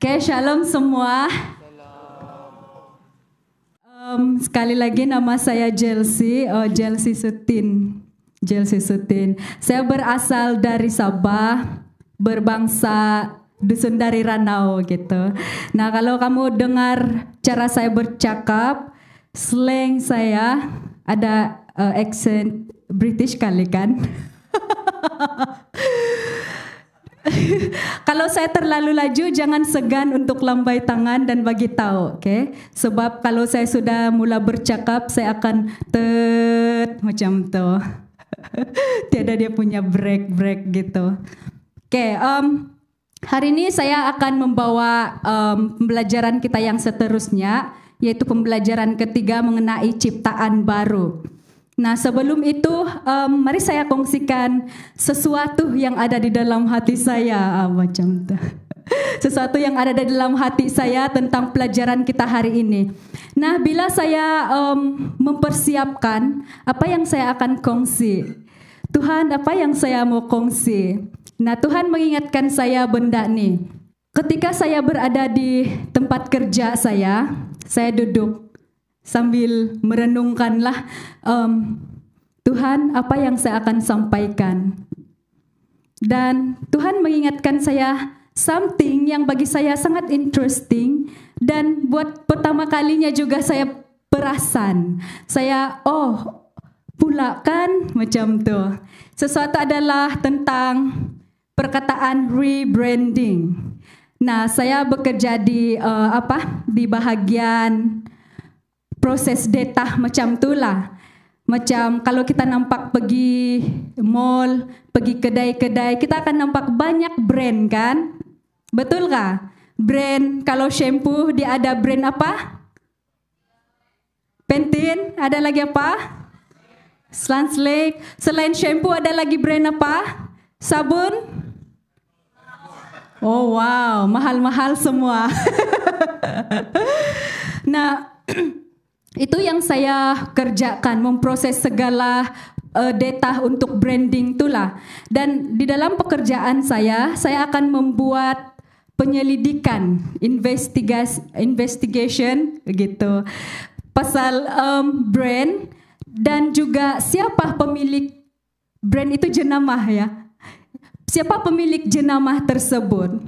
Oke, shalom semua. Sekali lagi nama saya Jelsi Sutin. Saya berasal dari Sabah, berbangsa dusun dari Ranau gitu. Nah, kalau kamu dengar cara saya bercakap, slang saya ada accent British kali kan? Kalau saya terlalu laju, jangan segan untuk lambai tangan dan bagi tahu, oke? Sebab kalau saya sudah mula bercakap, saya akan macam tuh. Tiada dia punya break gitu. Oke, hari ini saya akan membawa pembelajaran kita yang seterusnya, yaitu pembelajaran ketiga mengenai ciptaan baru. Nah, sebelum itu, mari saya kongsikan sesuatu yang ada di dalam hati saya, macam itu. Sesuatu yang ada di dalam hati saya tentang pelajaran kita hari ini. Nah, bila saya mempersiapkan apa yang saya akan kongsi, Tuhan, apa yang saya mau kongsi? Nah, Tuhan mengingatkan saya benda nih. Ketika saya berada di tempat kerja saya duduk sambil merenungkanlah, Tuhan, apa yang saya akan sampaikan. Dan Tuhan mengingatkan saya something yang bagi saya sangat interesting, dan buat pertama kalinya juga saya perasan. Saya, pula kan, macam tuh. Sesuatu adalah tentang perkataan rebranding. Nah, saya bekerja di di bahagian proses data macam itulah. Macam kalau kita nampak pergi mall, pergi kedai-kedai, kita akan nampak banyak brand kan? Betul kah? Brand, kalau shampoo dia ada brand apa? Pantene, ada lagi apa? Sunsilk. Selain shampoo ada lagi brand apa? Sabun? Oh wow, mahal-mahal semua. Nah, itu yang saya kerjakan, memproses segala data untuk branding itulah. Dan di dalam pekerjaan saya akan membuat penyelidikan, investigation gitu, pasal brand dan juga siapa pemilik brand itu, jenamah ya. Siapa pemilik jenamah tersebut?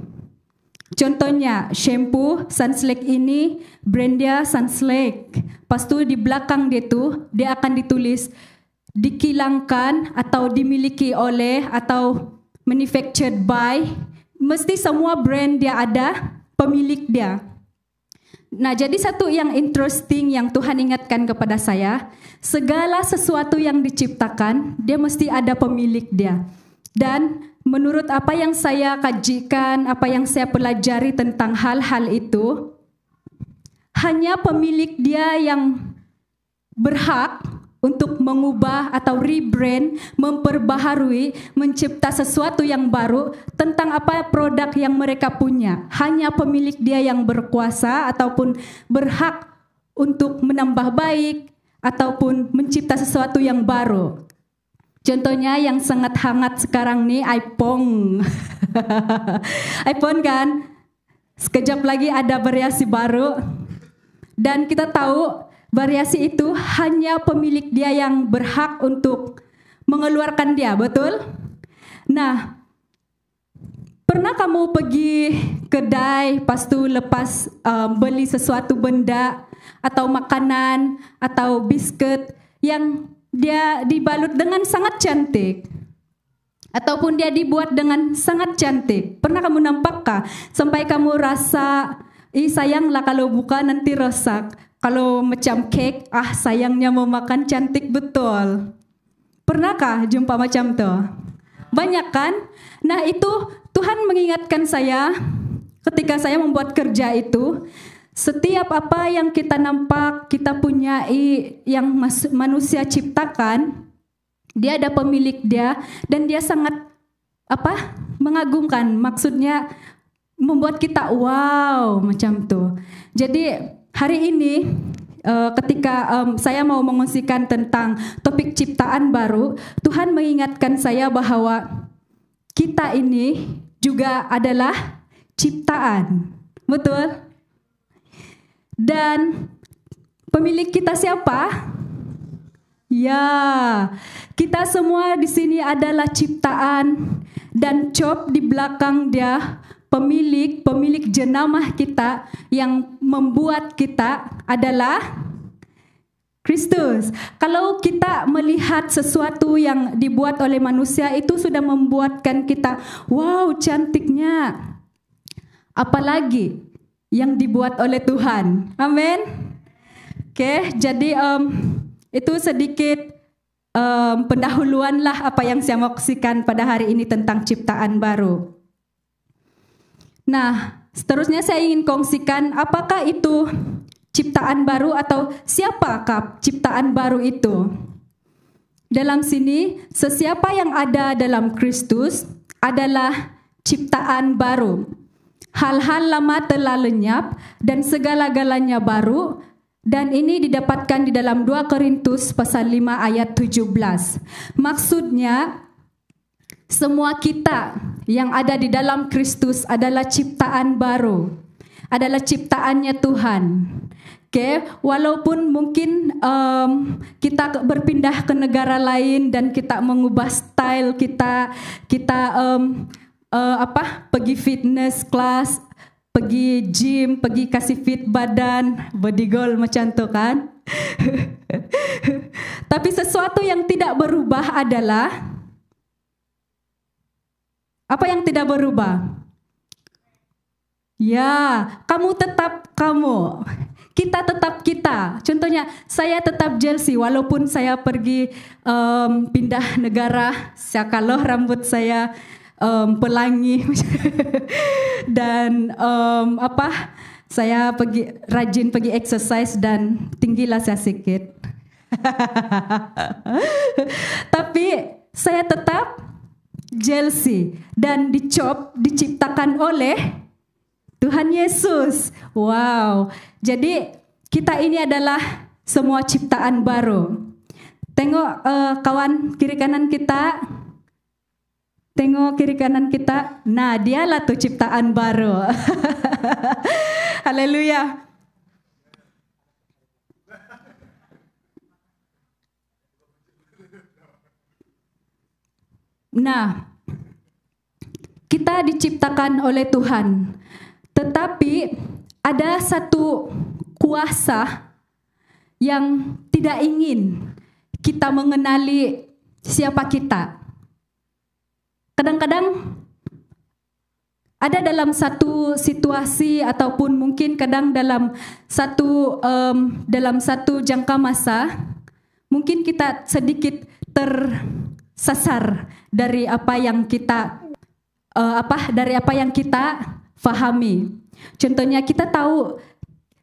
Contohnya shampoo Sunsilk ini brand dia Sunsilk. Pas tu di belakang dia akan ditulis dikilangkan atau dimiliki oleh atau manufactured by. Mesti semua brand dia ada pemilik dia. Nah, jadi satu yang interesting yang Tuhan ingatkan kepada saya, segala sesuatu yang diciptakan dia mesti ada pemilik dia. Dan menurut apa yang saya kajikan, apa yang saya pelajari tentang hal-hal itu, hanya pemilik dia yang berhak untuk mengubah atau rebrand, memperbaharui, mencipta sesuatu yang baru tentang apa produk yang mereka punya. Hanya pemilik dia yang berkuasa ataupun berhak untuk menambah baik ataupun mencipta sesuatu yang baru. Contohnya yang sangat hangat sekarang nih, iPhone. iPhone kan, sekejap lagi ada variasi baru. Dan kita tahu variasi itu hanya pemilik dia yang berhak untuk mengeluarkan dia, betul? Nah, pernah kamu pergi kedai, pas tu lepas beli sesuatu benda atau makanan atau biskuit yang dia dibalut dengan sangat cantik ataupun dia dibuat dengan sangat cantik. Pernah kamu nampakkah sampai kamu rasa, sayanglah kalau buka nanti rosak. Kalau macam cake, sayangnya mau makan, cantik betul. Pernahkah jumpa macam tu? Banyak kan? Nah, itu Tuhan mengingatkan saya ketika saya membuat kerja itu. Setiap apa yang kita nampak, kita punyai, yang manusia ciptakan, dia ada pemilik dia, dan dia sangat mengagumkan. Maksudnya membuat kita wow, macam tuh. Jadi hari ini ketika saya mau mengungsikan tentang topik ciptaan baru, Tuhan mengingatkan saya bahwa kita ini juga adalah ciptaan. Betul? Dan pemilik kita siapa? Ya, kita semua di sini adalah ciptaan, dan Job di belakang dia pemilik jenamah kita, yang membuat kita adalah Kristus. Kalau kita melihat sesuatu yang dibuat oleh manusia, itu sudah membuatkan kita, wow, cantiknya. Apalagi yang dibuat oleh Tuhan. Amin. Oke, jadi itu sedikit pendahuluan lah apa yang saya maksudkan pada hari ini tentang ciptaan baru. Nah, seterusnya saya ingin kongsikan apakah itu ciptaan baru atau siapakah ciptaan baru itu. Dalam sini, sesiapa yang ada dalam Kristus adalah ciptaan baru. Hal-hal lama telah lenyap dan segala-galanya baru. Dan ini didapatkan di dalam 2 Korintus pasal 5 ayat 17. Maksudnya, semua kita yang ada di dalam Kristus adalah ciptaan baru. Adalah ciptaannya Tuhan. Oke, walaupun mungkin kita berpindah ke negara lain dan kita mengubah style kita pergi fitness class, pergi gym, pergi kasih fit badan, body goal macam tu kan. Tapi sesuatu yang tidak berubah adalah apa yang tidak berubah? Ya, kamu tetap kamu. Kita tetap kita. Contohnya, saya tetap Chelsea walaupun saya pergi pindah negara. Saya kalau rambut saya pelangi dan saya rajin pergi exercise dan tinggilah saya sikit. Tapi saya tetap Chelsea dan diciptakan oleh Tuhan Yesus. Wow. Jadi kita ini adalah semua ciptaan baru. Tengok kawan kiri kanan kita. Tengok kiri kanan kita. Nah, dialah tuh ciptaan baru. Haleluya. Nah, kita diciptakan oleh Tuhan. Tetapi ada satu kuasa yang tidak ingin kita mengenali siapa kita. Kadang-kadang ada dalam satu situasi ataupun mungkin kadang dalam satu jangka masa, mungkin kita sedikit tersasar dari apa yang kita fahami. Contohnya kita tahu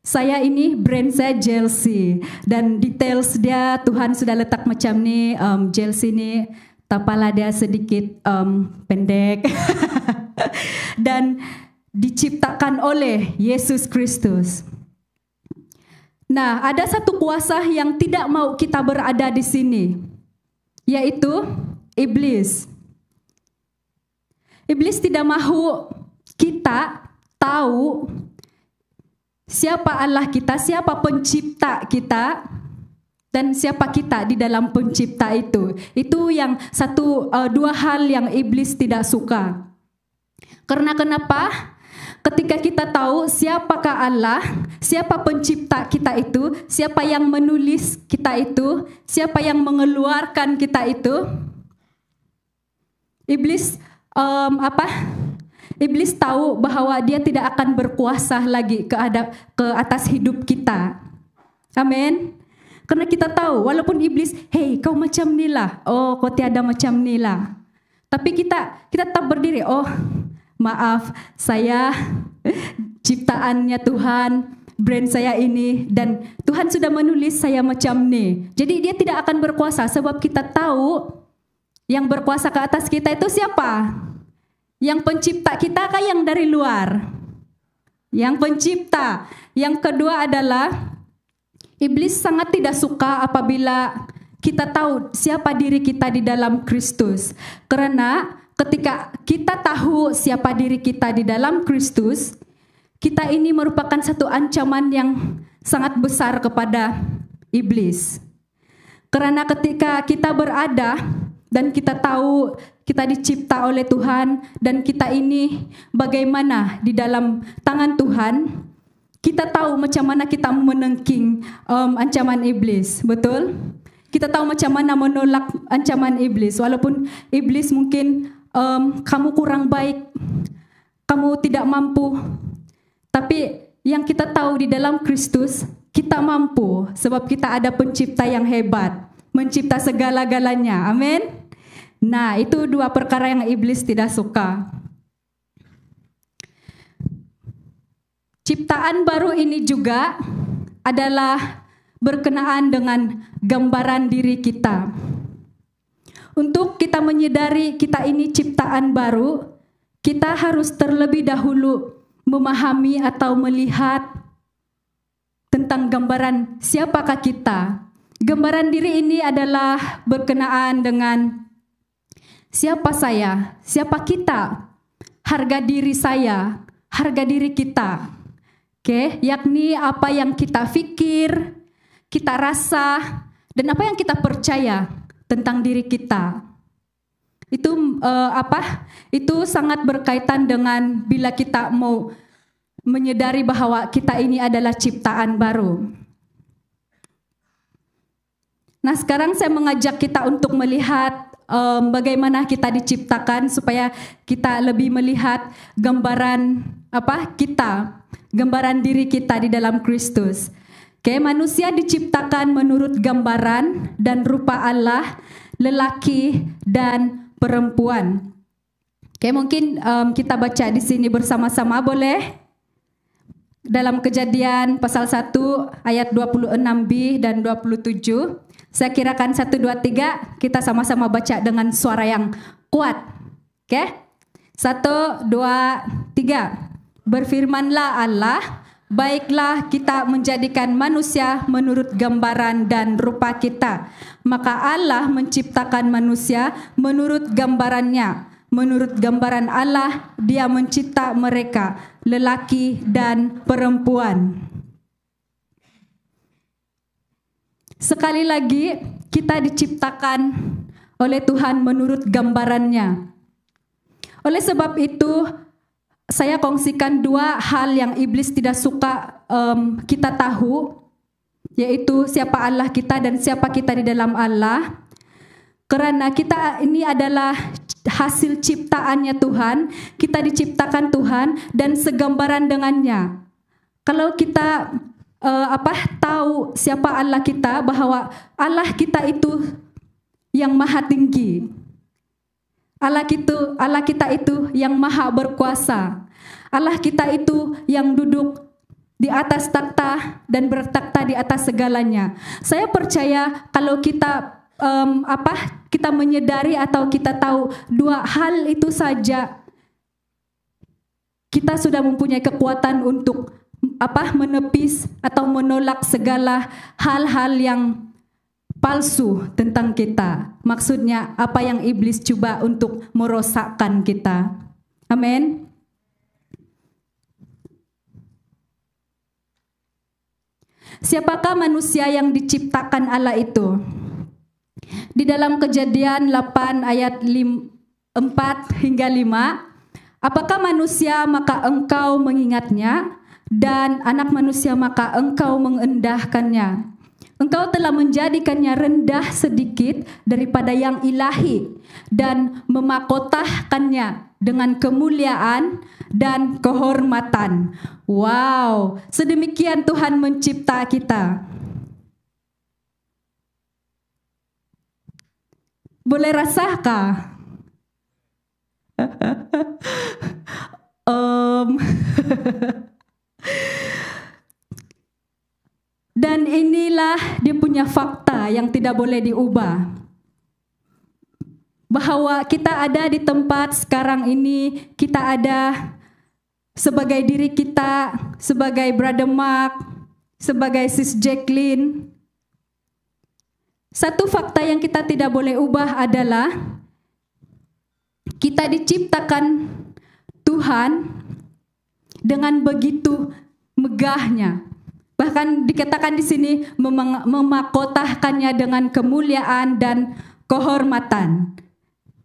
saya ini brand saya Chelsea dan details dia Tuhan sudah letak macam ni. Chelsea ni kepala dia sedikit pendek dan diciptakan oleh Yesus Kristus. Nah, ada satu kuasa yang tidak mau kita berada di sini, yaitu iblis. Iblis tidak mahu kita tahu siapa Allah kita, siapa pencipta kita, dan siapa kita di dalam pencipta itu. Itu yang dua hal yang iblis tidak suka. Karena kenapa? Ketika kita tahu siapakah Allah, siapa pencipta kita itu, siapa yang menulis kita itu, siapa yang mengeluarkan kita itu, iblis Iblis tahu bahwa dia tidak akan berkuasa lagi ke atas hidup kita. Amin. Karena kita tahu, walaupun iblis, hey kau macam ni lah, oh kau tiada macam ni lah. Tapi kita tetap berdiri, oh maaf, saya ciptaannya Tuhan, brand saya ini, dan Tuhan sudah menulis saya macam ni. Jadi dia tidak akan berkuasa sebab kita tahu yang berkuasa ke atas kita itu siapa? Yang pencipta kita kah yang dari luar? Yang pencipta. Yang kedua adalah iblis sangat tidak suka apabila kita tahu siapa diri kita di dalam Kristus. Karena ketika kita tahu siapa diri kita di dalam Kristus, kita ini merupakan satu ancaman yang sangat besar kepada iblis. Karena ketika kita berada dan kita tahu kita dicipta oleh Tuhan dan kita ini bagaimana di dalam tangan Tuhan, kita tahu macam mana kita menengking ancaman iblis, betul? Kita tahu macam mana menolak ancaman iblis. Walaupun iblis mungkin kamu kurang baik, kamu tidak mampu. Tapi yang kita tahu di dalam Kristus, kita mampu sebab kita ada pencipta yang hebat, mencipta segala-galanya. Amin. Nah, itu dua perkara yang iblis tidak suka. Ciptaan baru ini juga adalah berkenaan dengan gambaran diri kita. Untuk kita menyadari kita ini ciptaan baru, kita harus terlebih dahulu memahami atau melihat tentang gambaran siapakah kita. Gambaran diri ini adalah berkenaan dengan siapa saya, siapa kita, harga diri saya, harga diri kita. Oke, yakni apa yang kita pikir, kita rasa, dan apa yang kita percaya tentang diri kita. Itu Itu sangat berkaitan dengan bila kita mau menyadari bahwa kita ini adalah ciptaan baru. Nah, sekarang saya mengajak kita untuk melihat bagaimana kita diciptakan supaya kita lebih melihat gambaran kita, gambaran diri kita di dalam Kristus. Oke, manusia diciptakan menurut gambaran dan rupa Allah, lelaki dan perempuan. Oke, mungkin kita baca di sini bersama-sama, boleh? Dalam Kejadian pasal 1 ayat 26b dan 27. Saya kirakan 1, 2, 3 kita sama-sama baca dengan suara yang kuat. Oke? 1, 2, 3. Berfirmanlah Allah, baiklah kita menjadikan manusia menurut gambaran dan rupa kita. Maka Allah menciptakan manusia menurut gambarannya. Menurut gambaran Allah, Dia mencipta mereka, lelaki dan perempuan. Sekali lagi, kita diciptakan oleh Tuhan menurut gambarannya. Oleh sebab itu, saya kongsikan dua hal yang iblis tidak suka kita tahu, yaitu siapa Allah kita dan siapa kita di dalam Allah. Karena kita ini adalah hasil ciptaannya Tuhan, kita diciptakan Tuhan dan segambaran dengannya. Kalau kita tahu siapa Allah kita, bahwa Allah kita itu yang maha tinggi. Allah kita itu yang maha berkuasa. Allah kita itu yang duduk di atas takhta dan bertakhta di atas segalanya. Saya percaya kalau kita kita menyadari atau kita tahu dua hal itu saja, kita sudah mempunyai kekuatan untuk menepis atau menolak segala hal-hal yang palsu tentang kita. Maksudnya apa yang iblis coba untuk merosakkan kita. Amin. Siapakah manusia yang diciptakan Allah itu? Di dalam Kejadian 8 ayat 4 hingga 5, apakah manusia maka engkau mengingatnya, dan anak manusia maka engkau mengendahkannya. Engkau telah menjadikannya rendah sedikit daripada yang ilahi dan memakotahkannya dengan kemuliaan dan kehormatan. Wow, sedemikian Tuhan mencipta kita. Boleh rasakah? Dan inilah dia punya fakta yang tidak boleh diubah. Bahwa kita ada di tempat sekarang ini, kita ada sebagai diri kita, sebagai Brother Mark, sebagai Sis Jacqueline. Satu fakta yang kita tidak boleh ubah adalah kita diciptakan Tuhan dengan begitu megahnya. Bahkan dikatakan di sini memakotahkannya dengan kemuliaan dan kehormatan.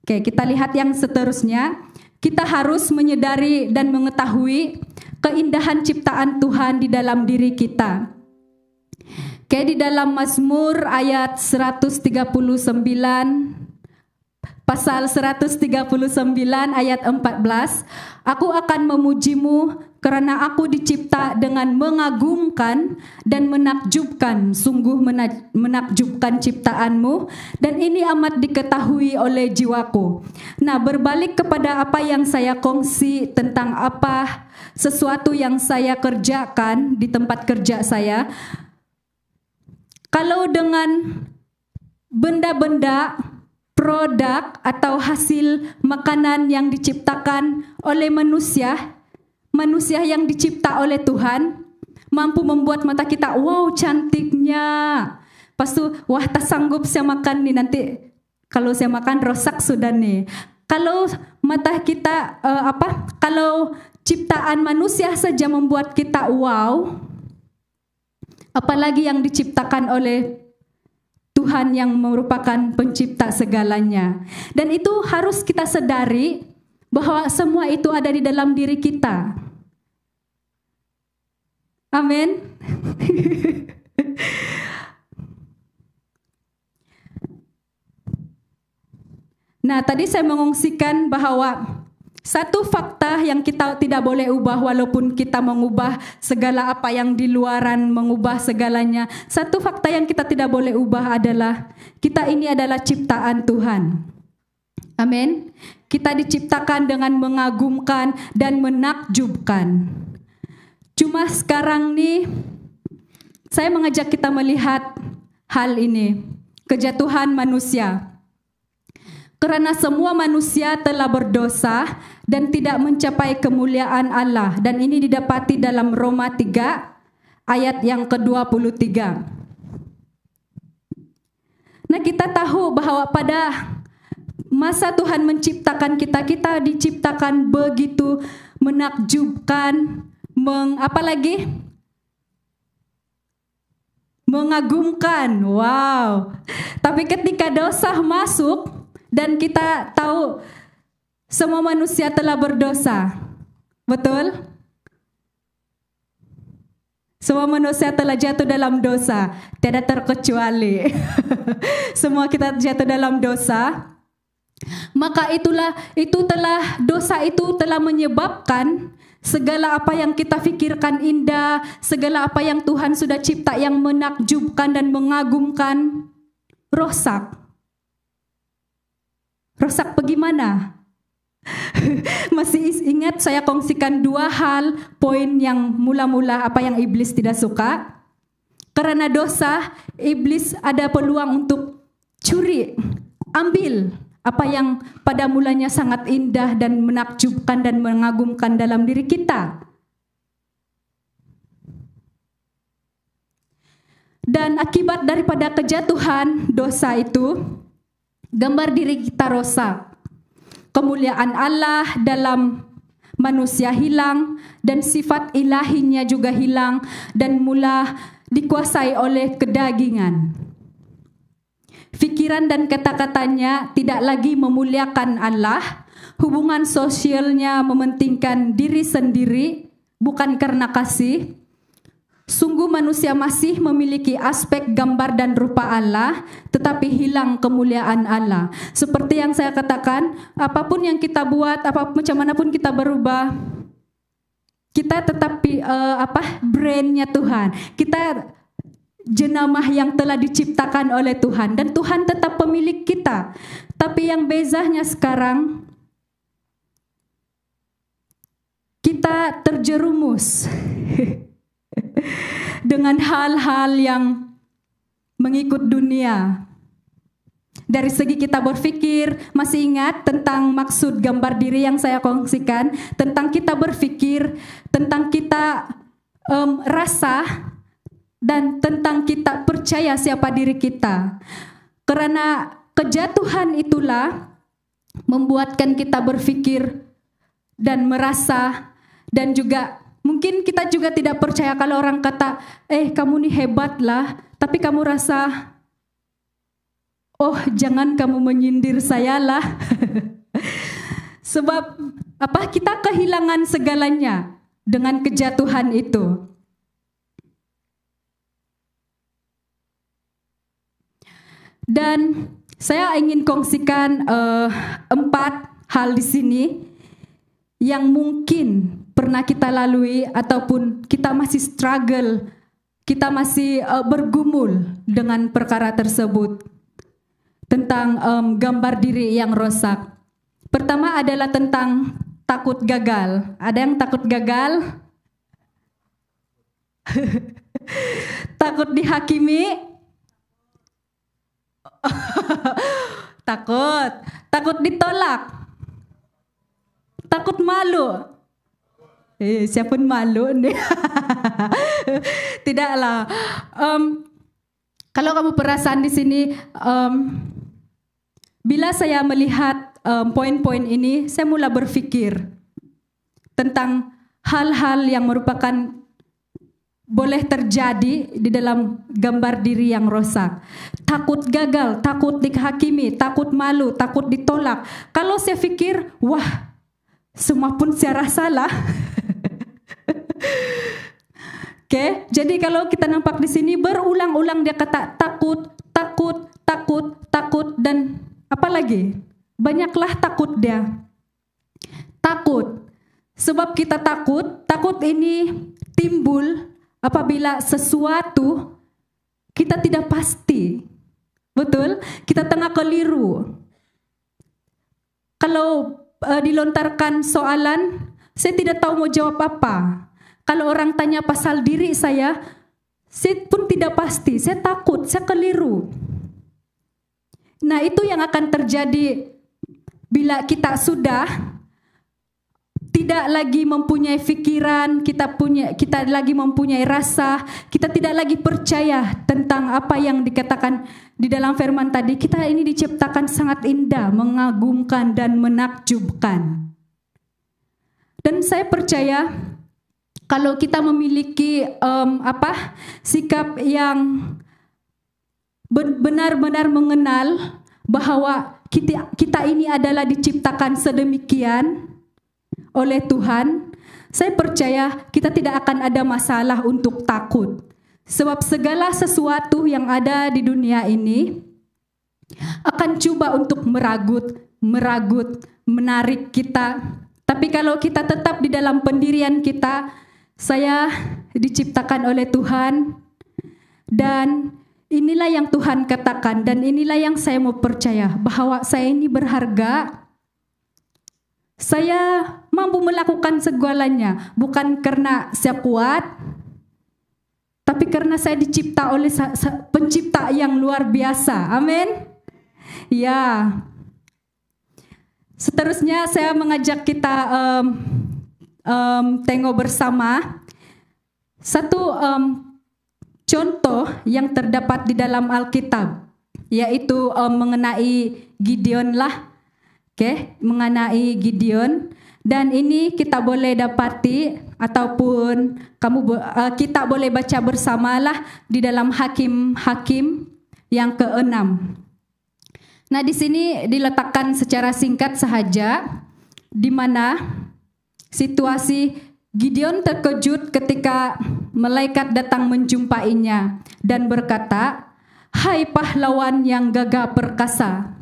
Oke, kita lihat yang seterusnya. Kita harus menyadari dan mengetahui keindahan ciptaan Tuhan di dalam diri kita. Oke, di dalam Mazmur ayat 139, pasal 139 ayat 14, aku akan memujimu karena aku dicipta dengan mengagumkan dan menakjubkan, sungguh menakjubkan ciptaanmu, dan ini amat diketahui oleh jiwaku. Nah, berbalik kepada apa yang saya kongsi tentang apa sesuatu yang saya kerjakan di tempat kerja saya, kalau dengan benda-benda, produk atau hasil makanan yang diciptakan oleh manusia yang dicipta oleh Tuhan, mampu membuat mata kita, wow cantiknya. Pas tu, wah tak sanggup saya makan nih, nanti kalau saya makan rosak sudah nih. Kalau mata kita, kalau ciptaan manusia saja membuat kita wow, apalagi yang diciptakan oleh Tuhan yang merupakan pencipta segalanya. Dan itu harus kita sadari bahwa semua itu ada di dalam diri kita. Amin. Nah, tadi saya mengungsikan bahwa satu fakta yang kita tidak boleh ubah walaupun kita mengubah segala apa yang di luaran, mengubah segalanya. Satu fakta yang kita tidak boleh ubah adalah kita ini adalah ciptaan Tuhan. Amin. Kita diciptakan dengan mengagumkan dan menakjubkan. Cuma sekarang nih saya mengajak kita melihat hal ini, kejatuhan manusia. Karena semua manusia telah berdosa dan tidak mencapai kemuliaan Allah. Dan ini didapati dalam Roma 3 ayat yang ke-23. Nah, kita tahu bahwa pada masa Tuhan menciptakan kita, kita diciptakan begitu menakjubkan, apalagi mengagumkan. Wow. Tapi ketika dosa masuk, dan kita tahu semua manusia telah berdosa. Betul? Semua manusia telah jatuh dalam dosa, tidak terkecuali. Semua kita jatuh dalam dosa. Maka dosa itu telah menyebabkan segala apa yang kita pikirkan indah, segala apa yang Tuhan sudah cipta yang menakjubkan dan mengagumkan, rosak. Rosak bagaimana? Masih ingat saya kongsikan dua hal poin yang mula-mula apa yang iblis tidak suka. Karena dosa, iblis ada peluang untuk curi, ambil apa yang pada mulanya sangat indah dan menakjubkan dan mengagumkan dalam diri kita. Dan akibat daripada kejatuhan dosa itu, gambar diri kita rosak. Kemuliaan Allah dalam manusia hilang dan sifat ilahinya juga hilang dan mula dikuasai oleh kedagingan. Pikiran dan kata-katanya tidak lagi memuliakan Allah. Hubungan sosialnya mementingkan diri sendiri bukan karena kasih. Sungguh manusia masih memiliki aspek gambar dan rupa Allah, tetapi hilang kemuliaan Allah. Seperti yang saya katakan, apapun yang kita buat, macam mana pun kita berubah, kita tetapi brandnya Tuhan. Kita jenamah yang telah diciptakan oleh Tuhan, dan Tuhan tetap pemilik kita. Tapi yang bezanya sekarang, kita terjerumus dengan hal-hal yang mengikut dunia. Dari segi kita berpikir, masih ingat tentang maksud gambar diri yang saya kongsikan, tentang kita berpikir, tentang kita rasa, dan tentang kita percaya siapa diri kita. Karena kejatuhan itulah membuatkan kita berpikir dan merasa dan juga Mungkin kita juga tidak percaya kalau orang kata, kamu nih hebat lah, tapi kamu rasa, oh jangan kamu menyindir saya lah. Sebab kita kehilangan segalanya dengan kejatuhan itu. Dan saya ingin kongsikan 4 hal di sini yang mungkin pernah kita lalui ataupun kita masih struggle, kita masih bergumul dengan perkara tersebut tentang gambar diri yang rosak. Pertama adalah tentang takut gagal. Ada yang takut gagal? Takut dihakimi? Takut ditolak, takut malu. Siapa malu nih? Tidaklah. Kalau kamu perasaan di sini, bila saya melihat poin-poin ini, saya mulai berpikir tentang hal-hal yang merupakan boleh terjadi di dalam gambar diri yang rosak. Takut gagal, takut dihakimi, takut malu, takut ditolak. Kalau saya pikir, wah, semua pun saya rasalah. Oke, jadi kalau kita nampak di sini berulang-ulang dia kata takut, takut, takut, takut, dan apa lagi? Banyaklah takut dia. Takut. Sebab kita takut ini timbul apabila sesuatu kita tidak pasti. Betul? Kita tengah keliru. Kalau dilontarkan soalan, saya tidak tahu mau jawab apa. Kalau orang tanya pasal diri saya pun tidak pasti. Saya takut, saya keliru. Nah, itu yang akan terjadi bila kita sudah tidak lagi mempunyai pikiran, kita lagi mempunyai rasa, kita tidak lagi percaya tentang apa yang dikatakan di dalam firman tadi. Kita ini diciptakan sangat indah, mengagumkan dan menakjubkan. Dan saya percaya kalau kita memiliki sikap yang benar-benar mengenal bahwa kita ini adalah diciptakan sedemikian oleh Tuhan, saya percaya kita tidak akan ada masalah untuk takut. Sebab segala sesuatu yang ada di dunia ini akan coba untuk meragut, menarik kita. Tapi kalau kita tetap di dalam pendirian kita, saya diciptakan oleh Tuhan, dan inilah yang Tuhan katakan, dan inilah yang saya mau percaya, bahwa saya ini berharga. Saya mampu melakukan segalanya, bukan karena saya kuat, tapi karena saya dicipta oleh pencipta yang luar biasa. Amin. Ya. Seterusnya saya mengajak kita tengok bersama satu contoh yang terdapat di dalam Alkitab, yaitu mengenai Gideon lah. Mengenai Gideon, dan ini kita boleh dapati ataupun kita boleh baca bersamalah di dalam Hakim-Hakim yang ke-6. Nah, di sini diletakkan secara singkat sahaja di mana situasi Gideon terkejut ketika malaikat datang menjumpainya dan berkata, "Hai pahlawan yang gagah perkasa."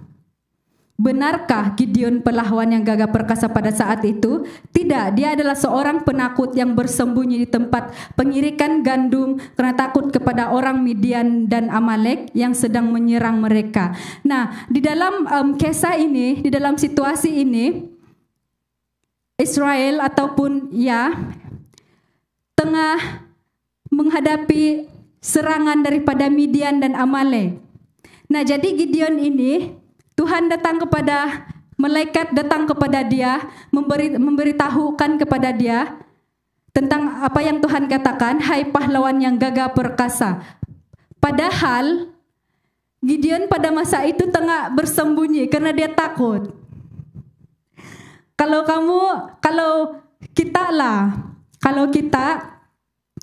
Benarkah Gideon pahlawan yang gagah perkasa pada saat itu? Tidak, dia adalah seorang penakut yang bersembunyi di tempat pengirikan gandum karena takut kepada orang Midian dan Amalek yang sedang menyerang mereka. Nah, di dalam kisah ini, di dalam situasi ini, Israel ataupun tengah menghadapi serangan daripada Midian dan Amalek. Nah, jadi Gideon ini Tuhan malaikat datang kepada dia, memberitahukan kepada dia tentang apa yang Tuhan katakan, "Hai pahlawan yang gagah perkasa." Padahal Gideon pada masa itu tengah bersembunyi karena dia takut. Kalau kita lah, Kalau kita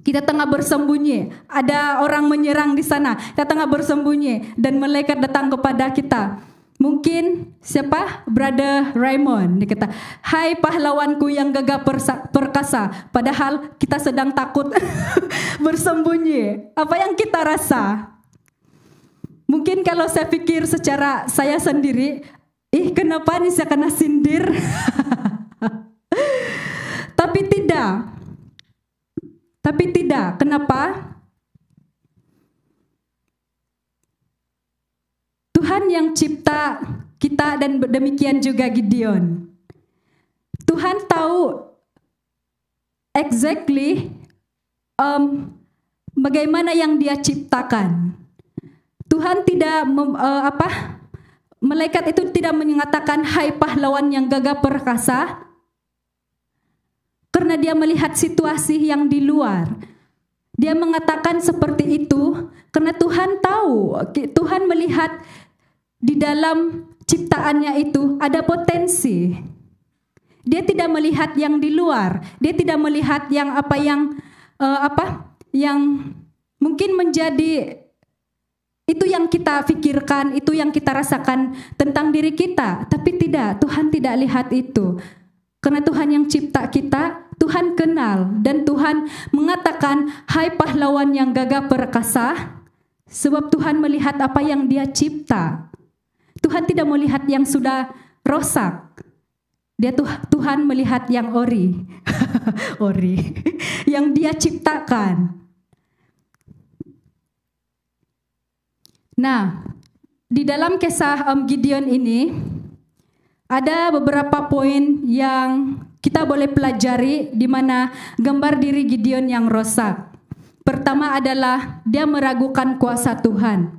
tengah bersembunyi, ada orang menyerang di sana, kita tengah bersembunyi dan malaikat datang kepada kita. Mungkin siapa? Brother Raymond, dia kata, "Hai pahlawanku yang gagah perkasa," padahal kita sedang takut bersembunyi. Apa yang kita rasa? Mungkin kalau saya pikir secara saya sendiri, kenapa nih saya kena sindir? Tapi tidak. Kenapa? Tuhan yang cipta kita dan demikian juga Gideon. Tuhan tahu exactly bagaimana yang Dia ciptakan. Tuhan tidak malaikat itu tidak mengatakan, "Hai pahlawan yang gagah perkasa," karena Dia melihat situasi yang di luar. Dia mengatakan seperti itu karena Tuhan tahu, Tuhan melihat di dalam ciptaannya itu ada potensi. Dia tidak melihat yang di luar. Dia tidak melihat yang yang mungkin menjadi itu yang kita pikirkan, itu yang kita rasakan tentang diri kita. Tapi tidak, Tuhan tidak lihat itu. Karena Tuhan yang cipta kita, Tuhan kenal. Dan Tuhan mengatakan, "Hai pahlawan yang gagah perkasa," sebab Tuhan melihat apa yang Dia cipta. Tuhan tidak melihat yang sudah rosak. Tuhan melihat yang ori. Yang Dia ciptakan. Nah, di dalam kisah Gideon ini ada beberapa poin yang kita boleh pelajari di mana gambar diri Gideon yang rosak. Pertama adalah dia meragukan kuasa Tuhan.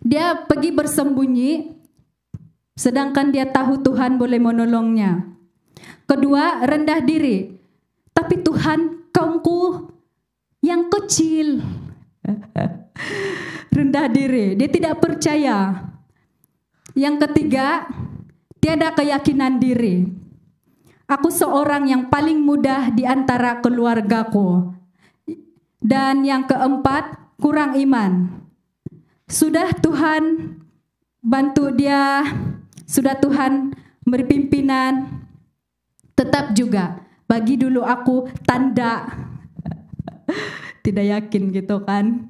Dia pergi bersembunyi, sedangkan dia tahu Tuhan boleh menolongnya. Kedua, rendah diri. Tapi Tuhan, kaumku yang kecil. Rendah diri, dia tidak percaya. Yang ketiga, tiada keyakinan diri. Aku seorang yang paling mudah di antara keluargaku. Dan yang keempat, kurang iman. Sudah Tuhan bantu dia, sudah Tuhan beri pimpinan, tetap juga bagi dulu aku tanda. Tidak yakin gitu kan.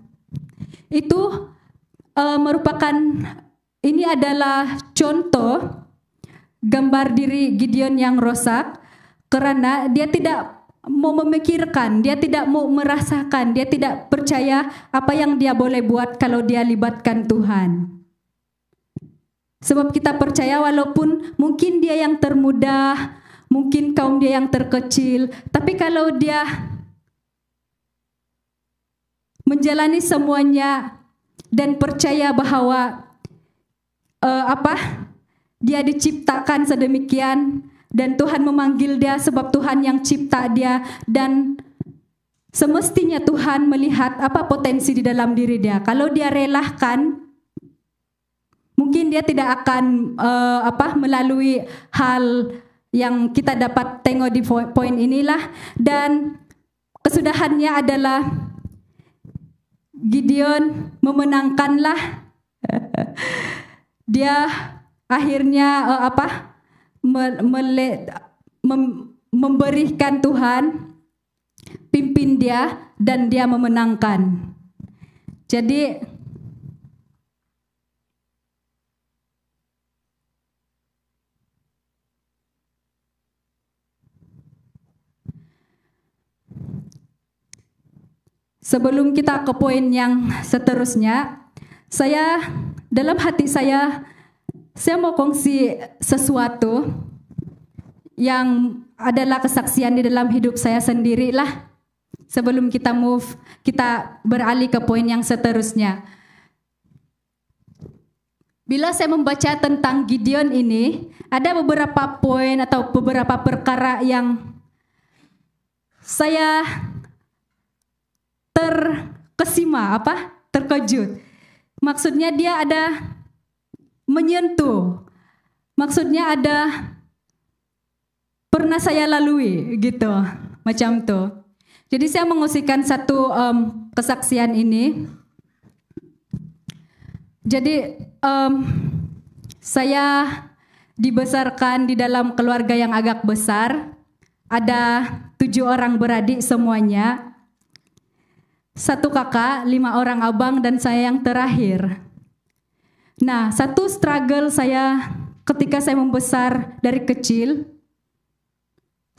Itu merupakan, ini adalah contoh gambar diri Gideon yang rosak, karena dia tidak mau memikirkan, dia tidak mau merasakan, dia tidak percaya apa yang dia boleh buat kalau dia libatkan Tuhan. Sebab kita percaya walaupun mungkin dia yang termuda, mungkin kaum dia yang terkecil, tapi kalau dia menjalani semuanya dan percaya bahwa dia diciptakan sedemikian, dan Tuhan memanggil dia sebab Tuhan yang cipta dia, dan semestinya Tuhan melihat apa potensi di dalam diri dia. Kalau dia relahkan, mungkin dia tidak akan melalui hal yang kita dapat tengok di poin inilah. Dan kesudahannya adalah Gideon memenangkanlah. Dia akhirnya memberikan Tuhan pimpin dia dan dia memenangkan. Jadi sebelum kita ke poin yang seterusnya, dalam hati saya mau kongsi sesuatu yang adalah kesaksian di dalam hidup saya sendiri lah. Sebelum kita beralih ke poin yang seterusnya. Bila saya membaca tentang Gideon ini, ada beberapa poin atau beberapa perkara yang saya terkejut. Maksudnya dia ada menyentuh. Maksudnya ada pernah saya lalui gitu. macam tuh. Jadi saya mengusirkan satu kesaksian ini. Jadi saya dibesarkan di dalam keluarga yang agak besar. Ada 7 orang beradik semuanya. 1 kakak, 5 orang abang, dan saya yang terakhir. Nah, satu struggle saya ketika saya membesar dari kecil,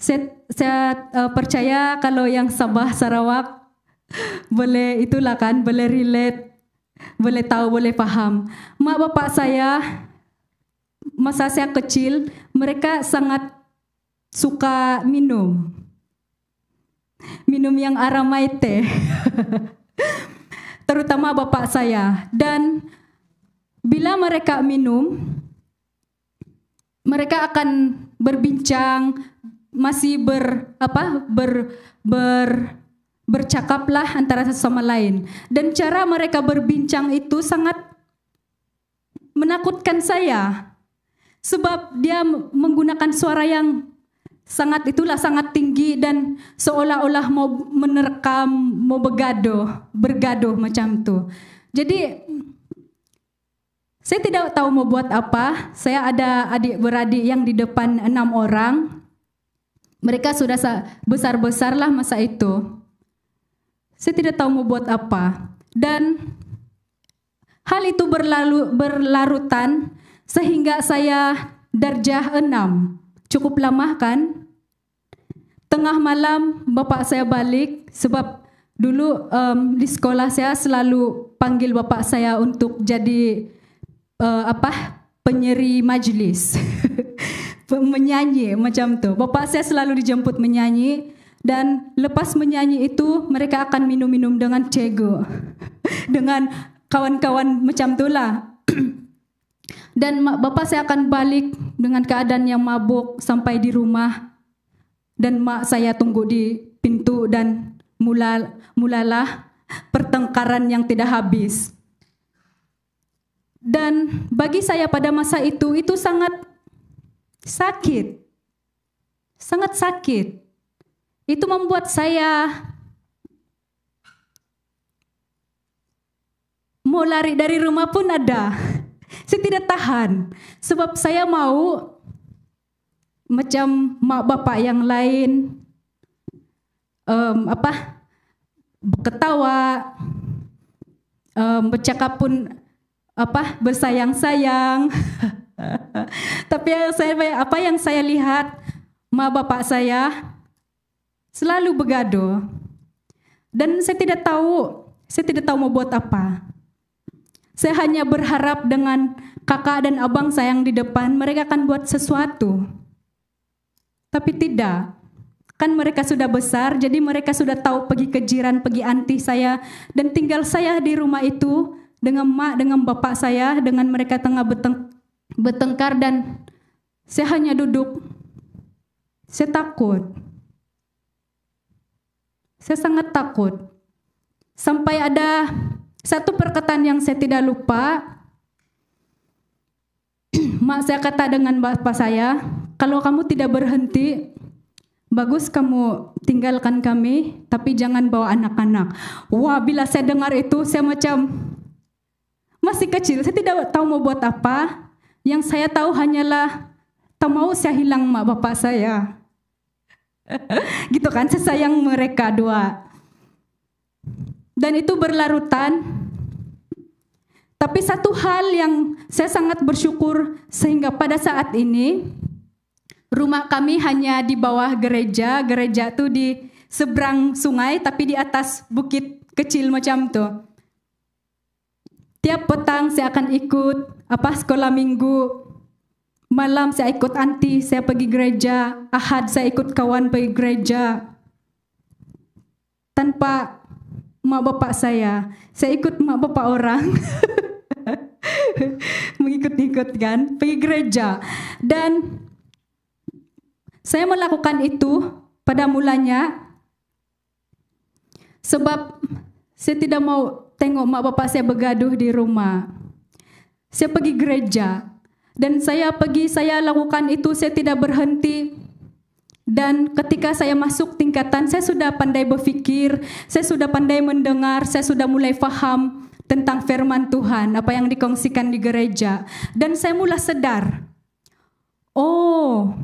saya percaya kalau yang Sabah Sarawak boleh itulah kan, boleh relate, boleh tahu, boleh paham. Mak bapak saya masa saya kecil, mereka sangat suka minum yang Aramaite. Terutama bapak saya. Dan bila mereka minum, mereka akan berbincang, masih bercakaplah antara satu sama lain. Dan cara mereka berbincang itu sangat menakutkan saya. Sebab dia menggunakan suara yang sangat tinggi dan seolah-olah mau menerkam, mau bergaduh macam tu. Jadi saya tidak tahu mau buat apa. Saya ada adik-beradik yang di depan 6 orang. Mereka sudah besar-besar lah masa itu. Saya tidak tahu mau buat apa. Dan hal itu berlarutan sehingga saya darjah 6. Cukup lama kan? Tengah malam bapak saya balik sebab dulu di sekolah saya selalu panggil bapak saya untuk jadi penyeri majlis. Menyanyi macam tu. Bapak saya selalu dijemput menyanyi, dan lepas menyanyi itu mereka akan minum-minum dengan cego. Dengan kawan-kawan macam itulah. Dan bapak saya akan balik dengan keadaan yang mabuk sampai di rumah. Dan mak saya tunggu di pintu dan mulalah pertengkaran yang tidak habis. Dan bagi saya pada masa itu sangat sakit. Sangat sakit. Itu membuat saya mau lari dari rumah pun ada. Saya tidak tahan. Sebab saya mau macam mak bapak yang lain ketawa, bercakap pun bersayang-sayang. Tapi apa yang saya lihat, mak bapak saya selalu bergaduh. Dan saya tidak tahu mau buat apa. Saya hanya berharap dengan kakak dan abang saya yang di depan, mereka akan buat sesuatu. Tapi tidak. Kan mereka sudah besar, jadi mereka sudah tahu pergi kejiran, pergi anti saya. Dan tinggal saya di rumah itu dengan mak, dengan bapak saya, dengan mereka tengah bertengkar, dan saya hanya duduk. Saya takut. Saya sangat takut. Sampai ada satu perkataan yang saya tidak lupa. Mak saya kata dengan bapak saya, kalau kamu tidak berhenti, bagus kamu tinggalkan kami, tapi jangan bawa anak-anak. Wah, bila saya dengar itu, saya macam masih kecil, saya tidak tahu mau buat apa. Yang saya tahu hanyalah tak mau saya hilang mak bapak saya. Gitu kan, saya sayang mereka dua. Dan itu berlarutan. Tapi satu hal yang saya sangat bersyukur, sehingga pada saat ini rumah kami hanya di bawah gereja. Gereja itu di seberang sungai, tapi di atas bukit kecil macam tu. Tiap petang saya akan ikut sekolah minggu. Malam saya ikut anti, saya pergi gereja. Ahad saya ikut kawan pergi gereja. Tanpa mak bapak saya ikut mak bapak orang. Mengikut-ikut kan, pergi gereja. Dan saya melakukan itu pada mulanya sebab saya tidak mau tengok mak bapak saya bergaduh di rumah. Saya pergi gereja. Dan saya lakukan itu, saya tidak berhenti. Dan ketika saya masuk tingkatan, saya sudah pandai berfikir, saya sudah pandai mendengar, saya sudah mulai faham tentang firman Tuhan, apa yang dikongsikan di gereja. Dan saya mulai sadar, oh,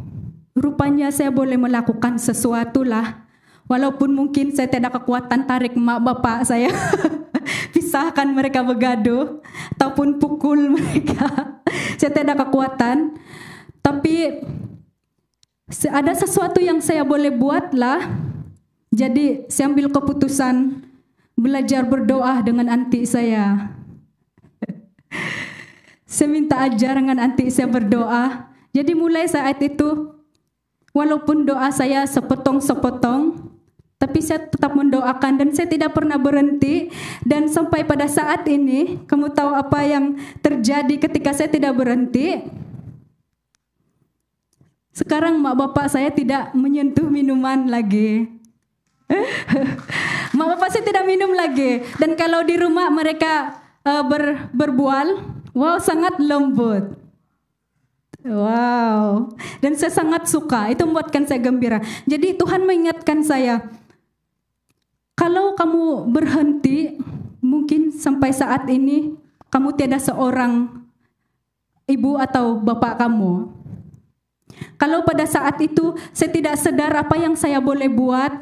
rupanya saya boleh melakukan sesuatu lah. Walaupun mungkin saya tidak kekuatan tarik mak bapak saya, pisahkan mereka bergaduh, ataupun pukul mereka. Saya tidak kekuatan, tapi ada sesuatu yang saya boleh buat lah. Jadi saya ambil keputusan belajar berdoa dengan aunty saya. Saya minta ajar dengan aunty saya berdoa. Jadi mulai saat itu, walaupun doa saya sepotong-sepotong, tapi saya tetap mendoakan dan saya tidak pernah berhenti. Dan sampai pada saat ini, kamu tahu apa yang terjadi ketika saya tidak berhenti? Sekarang mak bapak saya tidak menyentuh minuman lagi. Mak bapak saya tidak minum lagi. Dan kalau di rumah mereka berbual, wow, sangat lembut. Wow. Dan saya sangat suka. Itu membuatkan saya gembira. Jadi Tuhan mengingatkan saya, kalau kamu berhenti, mungkin sampai saat ini kamu tiada seorang ibu atau bapak kamu. Kalau pada saat itu saya tidak sadar apa yang saya boleh buat,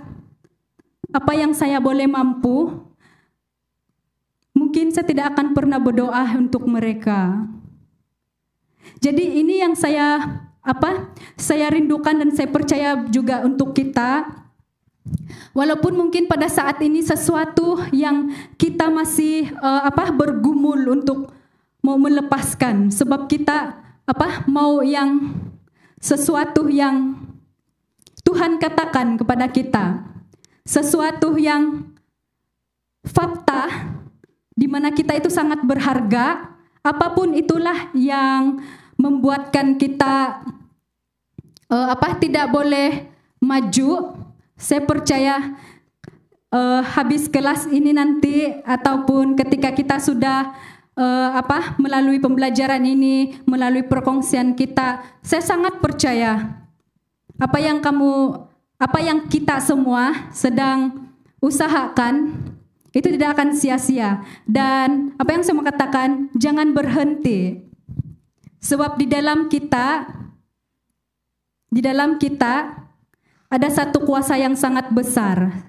apa yang saya boleh mampu, mungkin saya tidak akan pernah berdoa untuk mereka. Jadi ini yang saya rindukan dan saya percaya juga untuk kita. Walaupun mungkin pada saat ini sesuatu yang kita masih bergumul untuk mau melepaskan, sebab kita mau yang sesuatu yang Tuhan katakan kepada kita, sesuatu yang fakta di mana kita itu sangat berharga, apapun itulah yang membuatkan kita tidak boleh maju. Saya percaya habis kelas ini nanti ataupun ketika kita sudah melalui pembelajaran ini, melalui perkongsian kita, saya sangat percaya apa yang kita semua sedang usahakan itu tidak akan sia-sia. Dan apa yang saya mau katakan, jangan berhenti. Sebab di dalam kita ada satu kuasa yang sangat besar.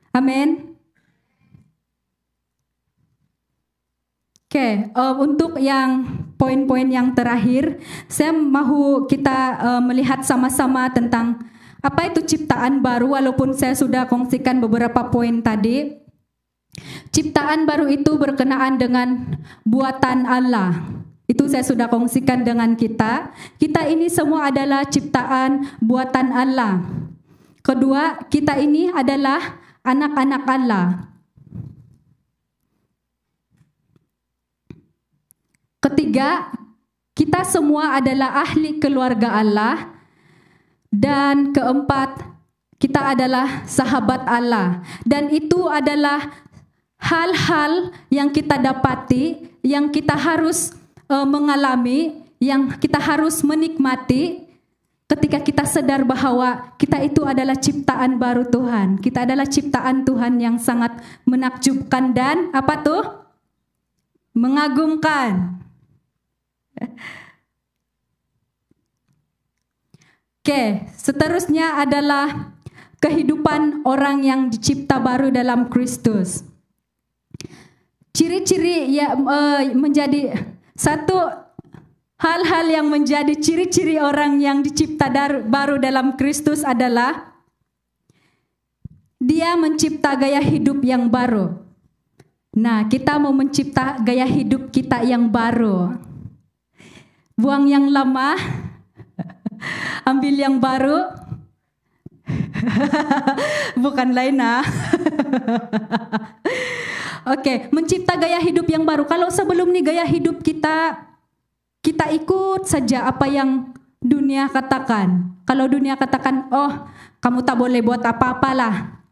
Amin. Oke, untuk yang poin-poin yang terakhir, saya mau kita melihat sama-sama tentang apa itu ciptaan baru, walaupun saya sudah kongsikan beberapa poin tadi. Ciptaan baru itu berkenaan dengan buatan Allah. Itu saya sudah kongsikan dengan kita. Kita ini semua adalah ciptaan buatan Allah. Kedua, kita ini adalah anak-anak Allah. Ketiga, kita semua adalah ahli keluarga Allah. Dan keempat, kita adalah sahabat Allah. Dan itu adalah hal-hal yang kita dapati, yang kita harus mengalami, yang kita harus menikmati ketika kita sadar bahwa kita itu adalah ciptaan baru Tuhan. Kita adalah ciptaan Tuhan yang sangat menakjubkan dan mengagumkan. Oke, seterusnya adalah kehidupan orang yang dicipta baru dalam Kristus. Ciri-ciri menjadi satu hal-hal yang menjadi ciri-ciri orang yang dicipta baru dalam Kristus adalah dia mencipta gaya hidup yang baru. Nah, kita mau mencipta gaya hidup kita yang baru. Buang yang lama, ambil yang baru. Bukan lain Oke, mencipta gaya hidup yang baru. Kalau sebelum nih gaya hidup kita ikut saja apa yang dunia katakan. Kalau dunia katakan, oh kamu tak boleh buat apa-apalah,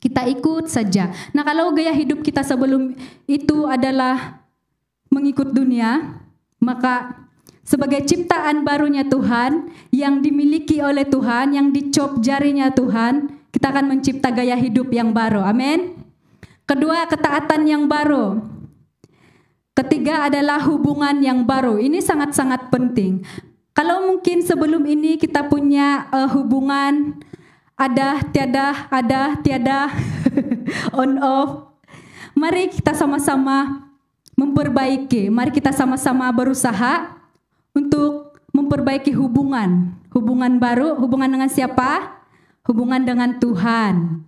kita ikut saja. Nah, kalau gaya hidup kita sebelum itu adalah mengikut dunia, maka sebagai ciptaan barunya Tuhan, yang dimiliki oleh Tuhan, yang dicop jarinya Tuhan, kita akan mencipta gaya hidup yang baru. Amin. Kedua, ketaatan yang baru. Ketiga adalah hubungan yang baru. Ini sangat-sangat penting. Kalau mungkin sebelum ini kita punya hubungan ada, tiada, on off. Mari kita sama-sama memperbaiki. Mari kita sama-sama berusaha untuk memperbaiki hubungan. Hubungan baru, hubungan dengan siapa? Hubungan dengan Tuhan.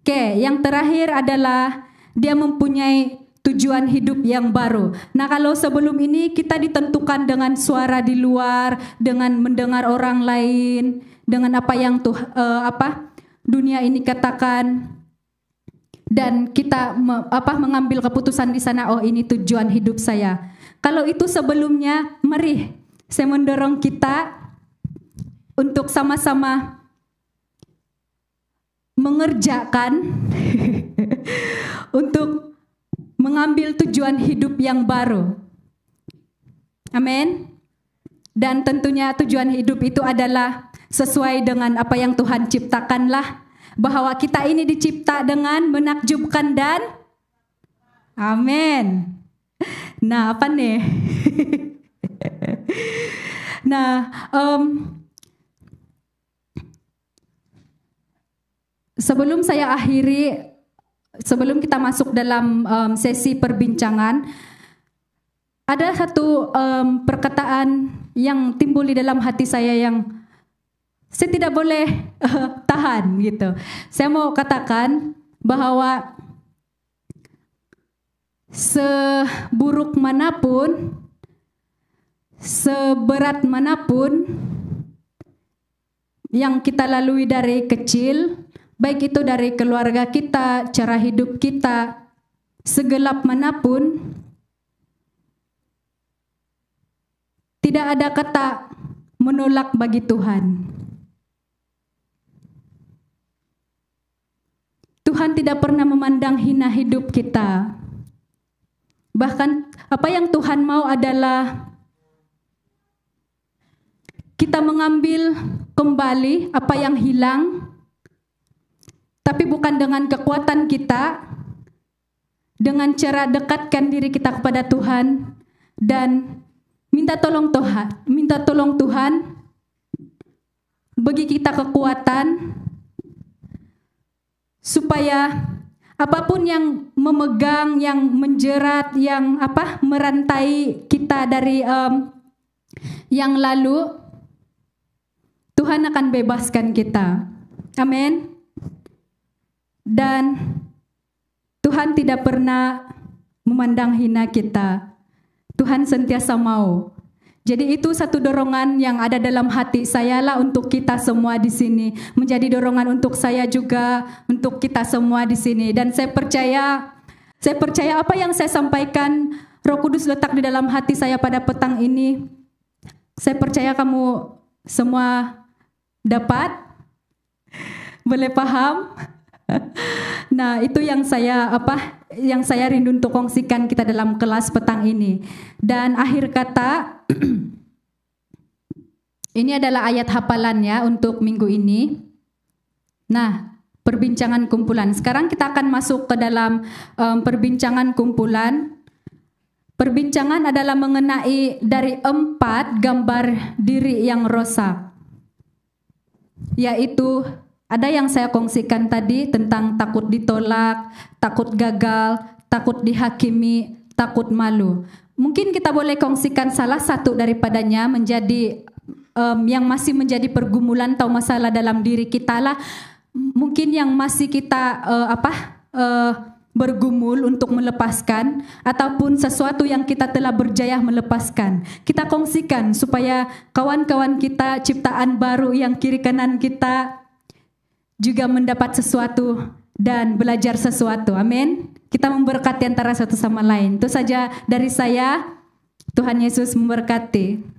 Oke, yang terakhir adalah dia mempunyai tujuan hidup yang baru. Nah, kalau sebelum ini kita ditentukan dengan suara di luar, dengan mendengar orang lain, dengan apa yang dunia ini katakan, dan kita mengambil keputusan di sana, oh ini tujuan hidup saya. Kalau itu sebelumnya, mari saya mendorong kita untuk sama-sama mengerjakan untuk mengambil tujuan hidup yang baru. Amin. Dan tentunya tujuan hidup itu adalah sesuai dengan apa yang Tuhan ciptakanlah. Bahwa kita ini dicipta dengan menakjubkan dan amin. Nah, apa nih? Nah, sebelum saya akhiri, sebelum kita masuk dalam sesi perbincangan, ada satu perkataan yang timbul di dalam hati saya yang saya tidak boleh tahan gitu. Saya mau katakan bahwa seburuk manapun, seberat manapun yang kita lalui dari kecil, baik itu dari keluarga kita, cara hidup kita, segelap manapun, tidak ada kata menolak bagi Tuhan. Tuhan tidak pernah memandang hina hidup kita. Bahkan apa yang Tuhan mau adalah kita mengambil kembali apa yang hilang, tapi bukan dengan kekuatan kita, dengan cara dekatkan diri kita kepada Tuhan dan minta tolong Tuhan bagi kita kekuatan supaya apapun yang memegang, yang menjerat, yang merantai kita dari yang lalu, Tuhan akan bebaskan kita. Amin. Dan Tuhan tidak pernah memandang hina kita. Tuhan sentiasa mau. Jadi itu satu dorongan yang ada dalam hati saya lah untuk kita semua di sini. Menjadi dorongan untuk saya juga, untuk kita semua di sini. Dan saya percaya apa yang saya sampaikan, Roh Kudus letak di dalam hati saya pada petang ini. Saya percaya kamu semua dapat, boleh paham. Nah, itu yang saya rindu untuk kongsikan kita dalam kelas petang ini. Dan akhir kata, ini adalah ayat hafalannya untuk minggu ini. Nah, perbincangan kumpulan. Sekarang kita akan masuk ke dalam perbincangan kumpulan. Perbincangan adalah mengenai dari 4 gambar diri yang rosak, yaitu ada yang saya kongsikan tadi tentang takut ditolak, takut gagal, takut dihakimi, takut malu. Mungkin kita boleh kongsikan salah satu daripadanya menjadi yang masih menjadi pergumulan atau masalah dalam diri kita lah. Mungkin yang masih kita bergumul untuk melepaskan, ataupun sesuatu yang kita telah berjaya melepaskan. Kita kongsikan supaya kawan-kawan kita, ciptaan baru yang kiri kanan kita, juga mendapat sesuatu dan belajar sesuatu. Amin. Kita memberkati antara satu sama lain. Itu saja dari saya. Tuhan Yesus memberkati.